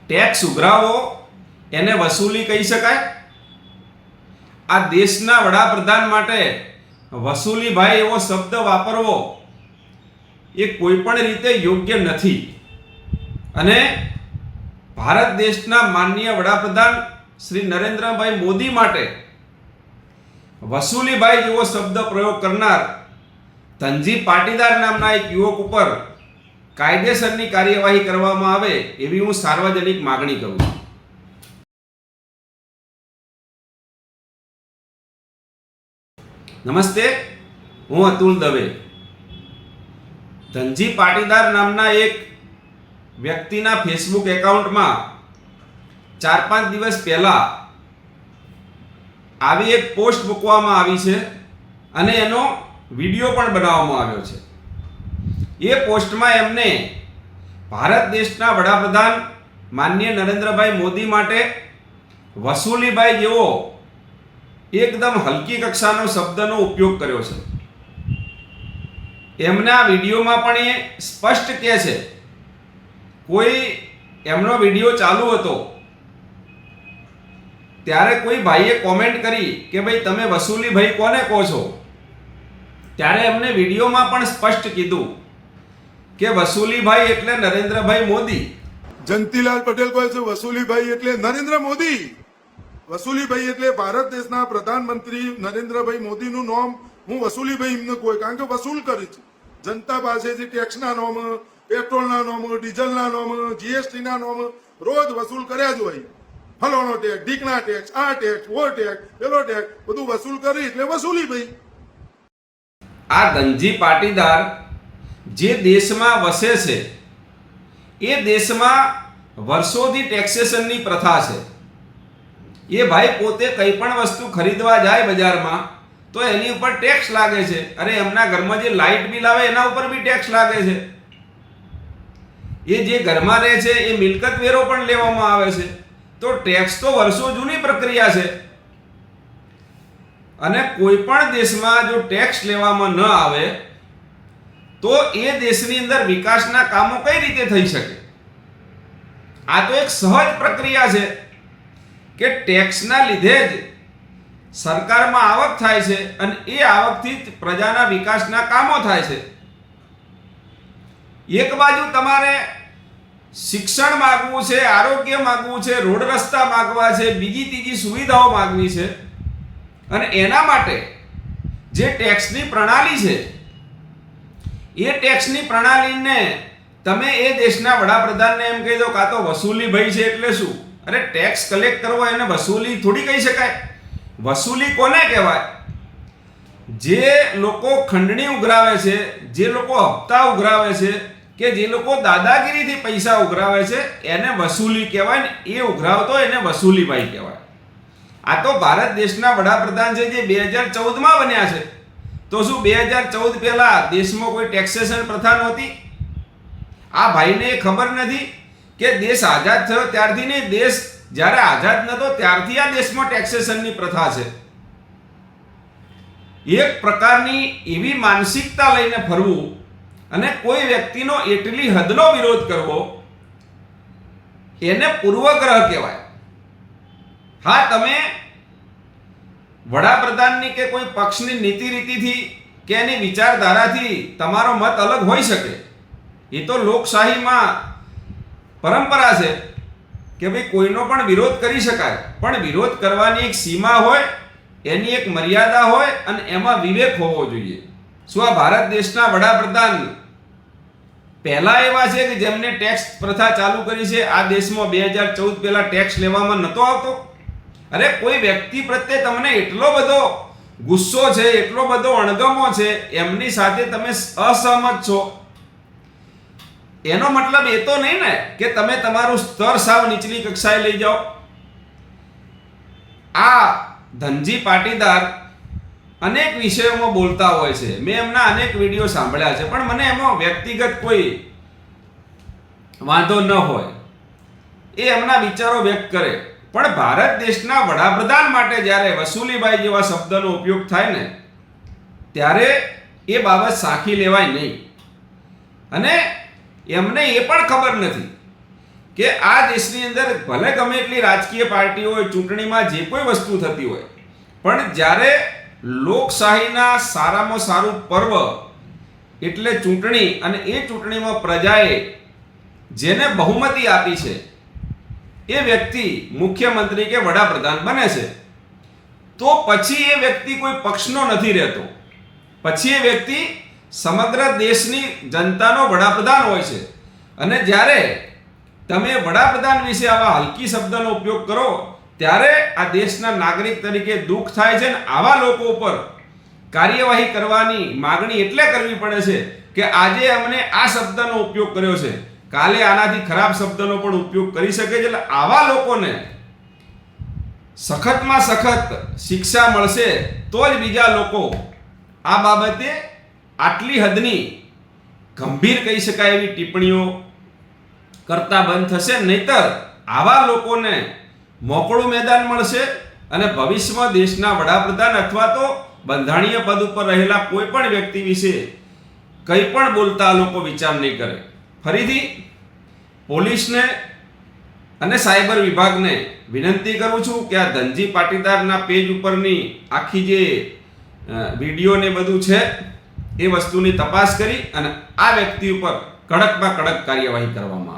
Tax ઉઘરાવો એને વસૂલી કહી શકાય? આ દેશના વડાપ્રધાન માટે વસૂલીભાઈ એવો શબ્દ વાપરવો એ કોઈ પણ રીતે યોગ્ય નથી. અને ભારત દેશના માનનીય વડાપ્રધાન શ્રી નરેન્દ્રભાઈ મોદી માટે વસૂલીભાઈ જેવો શબ્દ પ્રયોગ કરનાર ધનજી પાટીદાર નામના એક યુવક ઉપર કાયદેસરની કાર્યવાહી કરવામાં આવે એવી હું સાર્વજનિક માગણી કરું છું. નમસ્તે, હું અતુલ દવે. ધનજી પાટીદાર નામના એક વ્યક્તિના ફેસબુક એકાઉન્ટમાં 4-5 દિવસ પહેલા આવી એક પોસ્ટ મૂકવામાં આવી છે અને એનો વિડીયો પણ બનાવવામાં આવ્યો છે. એ પોસ્ટમાં એમને ભારત દેશના વડાપ્રધાન માનનીય નરેન્દ્રભાઈ મોદી માટે વસૂલીભાઈ જેવો એકદમ હલકી કક્ષાનો શબ્દનો ઉપયોગ કર્યો છે. એમના વિડીયોમાં પણ એ સ્પષ્ટ કહે છે, કોઈ એમનો વિડીયો ચાલુ હતો ત્યારે કોઈ ભાઈએ કોમેન્ટ કરી કે ભાઈ તમે વસૂલીભાઈ કોને કહો છો? ત્યારે એમને વિડીયોમાં પણ સ્પષ્ટ કીધું કે વસૂલીભાઈ એટલે નરેન્દ્રભાઈ મોદી. જયંતીલાલ પટેલ કહે છે વસૂલીભાઈ એટલે નરેન્દ્ર મોદી. વસૂલીભાઈ એટલે ભારત દેશના પ્રધાનમંત્રી નરેન્દ્રભાઈ મોદીનું નામ હું વસૂલીભાઈ એમને કોઈ, કારણ કે વસૂલ કરી છે જનતા પાસેથી ટેક્સના નામ, પેટ્રોલના નામ, ડીઝલના નામ, જીએસટીના નામ રોજ વસૂલ કર્યા જ હોય. ફલાણો ટેક્સ, ઢીકના ટેક્સ, આ ટેક્સ, વો ટેક્સ, પેલો ટેક્સ બધું વસૂલ કરી એટલે વસૂલીભાઈ. આ ધનજી પાટીદાર જે દેશમાં વસે છે એ દેશમાં વર્ષોથી ટેક્સેશનની પ્રથા છે. એ ભાઈ પોતે કંઈ પણ વસ્તુ ખરીદવા જાય બજારમાં તો એની ઉપર ટેક્સ લાગે છે. અરે એમના ઘરમાં જે લાઇટ બિલ આવે એના ઉપર બી ટેક્સ લાગે છે. એ જે ઘરમાં રહે છે એ મિલકત વેરો પણ લેવામાં આવે છે. તો ટેક્સ તો વર્ષો જૂની પ્રક્રિયા છે. અને કોઈ પણ દેશમાં જો ટેક્સ લેવામાં ન આવે તો એ દેશની અંદર વિકાસના કામો કઈ રીતે થઈ શકે? આ તો એક સહજ પ્રક્રિયા છે કે ટેક્સના લીધે જ સરકારમાં આવક થાય છે અને એ આવકથી જ પ્રજાના વિકાસના કામો થાય છે. એક બાજુ તમારે શિક્ષણ માગવું છે, આરોગ્ય માગવું છે, રોડ રસ્તા માગવા છે, બીજી ત્રીજી સુવિધાઓ માગવી છે અને એના માટે જે ટેક્સની પ્રણાલી છે એ ટેક્સની પ્રણાલીને તમે એ દેશના વડાપ્રધાનને એમ કહી દો કાં તો વસૂલીભાઈ છે એટલે શું? અરે ટેક્સ કલેક્ટ કરવો એને વસૂલી થોડી કહી શકાય. વસૂલી કોને કહેવાય? જે લોકો ખંડણી ઉઘરાવે છે, જે લોકો હપ્તા ઉઘરાવે છે, કે જે લોકો દાદાગીરીથી પૈસા ઉઘરાવે છે એને વસૂલી કહેવાય ને એ ઉઘરાવતો એને વસૂલીભાઈ કહેવાય. આ તો ભારત દેશના વડાપ્રધાન છે જે 2014માં બન્યા છે. તો શું 2014 પહેલા દેશમાં કોઈ ટેક્સેશન પ્રથા નહોતી? આ ભાઈને એ ખબર નથી કે દેશ આઝાદ થયો ત્યારથી નહીં, દેશ જ્યારે આઝાદ નહોતો ત્યારથી આ દેશમાં ટેક્સેશનની પ્રથા છે. એક પ્રકારની એવી માનસિકતા લઈને ફરવું અને કોઈ વ્યક્તિનો એટલી હદનો વિરોધ કરવો એને પૂર્વગ્રહ કહેવાય. હા, તમે વડાપ્રધાનની કે કોઈ પક્ષની નીતિ રીતિથી કે એની વિચારધારાથી તમારો મત અલગ હોઈ શકે. એ તો લોકશાહીમાં પરંપરા છે કે ભાઈ કોઈનો પણ વિરોધ કરી શકાય, પણ વિરોધ કરવાની એક સીમા હોય, એની એક મર્યાદા હોય અને એમાં વિવેક હોવો જોઈએ. શું આ ભારત દેશના વડાપ્રધાન પહેલા એવા છે કે જેમને ટેક્સ પ્રથા ચાલુ કરી છે? આ દેશમાં 2014 પહેલા ટેક્સ લેવામાં નહોતો આવતો? અરે કોઈ વ્યક્તિ પ્રત્યે તમને એટલો બધો ગુસ્સો છે, એટલો બધો અણગમો છે, એમની સાથે તમે અસહમત છો, એનો મતલબ એ તો નહીં ને કે તમે તમારું સ્તર સાવ નીચલી કક્ષાએ લઈ જાઓ. આ ધનજી પાટીદાર અનેક વિષયોમાં બોલતા હોય છે. મેં એમના અનેક વિડીયો સાંભળ્યા છે, પણ મને એમાં વ્યક્તિગત કોઈ વાંધો ન હોય. એ એમના વિચારો વ્યક્ત કરે, પણ ભારત દેશના વડાપ્રધાન માટે જ્યારે વસૂલીભાઈ જેવા શબ્દનો ઉપયોગ થાય ને ત્યારે એ બાબત સાખી લેવાય નહીં. અને એમને એ પણ ખબર નથી કે આ દેશની અંદર ભલે ગમે એટલી રાજકીય પાર્ટીઓ હોય, ચૂંટણીમાં જે કોઈ વસ્તુ થતી હોય, પણ જ્યારે લોકશાહીના સારામાં સારું પર્વ એટલે ચૂંટણી, અને એ ચૂંટણીમાં પ્રજાએ જેને બહુમતી આપી છે એ વ્યક્તિ મુખ્યમંત્રી કે વડાપ્રધાન બને છે, તો પછી એ વ્યક્તિ કોઈ પક્ષનો નથી રહેતો. પછી એ વ્યક્તિ સમગ્ર દેશની જનતાનો વડાપ્રધાન હોય છે. અને જ્યારે તમે વડાપ્રધાન વિશે આવા હલકી શબ્દનો ઉપયોગ કરો ત્યારે આ દેશના નાગરિક તરીકે દુઃખ થાય છે. ને આવા લોકો ઉપર કાર્યવાહી કરવાની માગણી એટલે કરવી પડે છે કે આજે અમને આ શબ્દનો ઉપયોગ કર્યો છે, કાલે આનાથી ખરાબ શબ્દનો પણ ઉપયોગ કરી શકે છે. એટલે આવા લોકોને સખતમાં સખત શિક્ષા મળશે તો જ બીજા લોકો આ બાબતે આટલી હદની ગંભીર કહી શકાય એવી ટિપ્પણીઓ કરતા બંધ થશે. નહીતર આવા લોકોને મોકળું મેદાન મળશે અને ભવિષ્યમાં દેશના વડાપ્રધાન અથવા તો બંધારણીય પદ ઉપર રહેલા કોઈ પણ વ્યક્તિ વિશે કંઈ પણ બોલતા લોકો વિચાર નહીં કરે. ફરીથી પોલીસને અને સાયબર વિભાગને વિનંતી કરું છું કે આ ધનજી પાટીદારના પેજ ઉપરની આખી જે વિડીયો ને બધું છે એ વસ્તુની તપાસ કરી અને આ વ્યક્તિ ઉપર કડકમાં કડક કાર્યવાહી કરવામાં આવે.